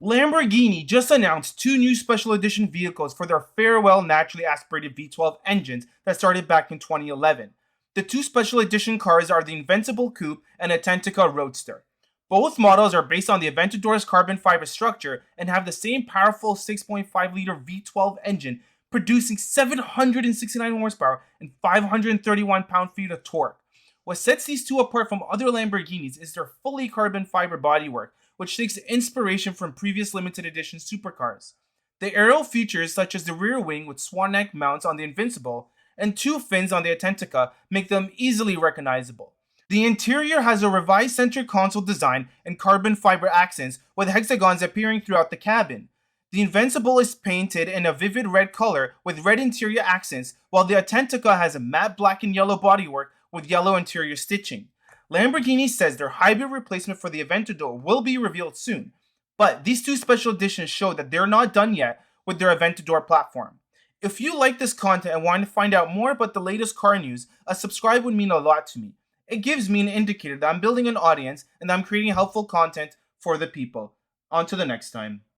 Lamborghini just announced two new special edition vehicles for their farewell naturally aspirated V12 engines that started back in 2011. The two special edition cars are the Invincible coupe and Autentica Roadster. Both models are based on the Aventador's carbon fiber structure and have the same powerful 6.5-liter V12 engine, producing 769 horsepower and 531 pound-feet of torque. What sets these two apart from other Lamborghinis is their fully carbon fiber bodywork, which takes inspiration from previous limited edition supercars. The aerial features, such as the rear wing with swan neck mounts on the Invincible and two fins on the Autentica, make them easily recognizable. The interior has a revised center console design and carbon fiber accents, with hexagons appearing throughout the cabin. The Invincible is painted in a vivid red color with red interior accents, while the Autentica has a matte black and yellow bodywork with yellow interior stitching. Lamborghini says their hybrid replacement for the Aventador will be revealed soon, but these two special editions show that they're not done yet with their Aventador platform. If you like this content and want to find out more about the latest car news, a subscribe would mean a lot to me. It gives me an indicator that I'm building an audience and that I'm creating helpful content for the people. On to the next time.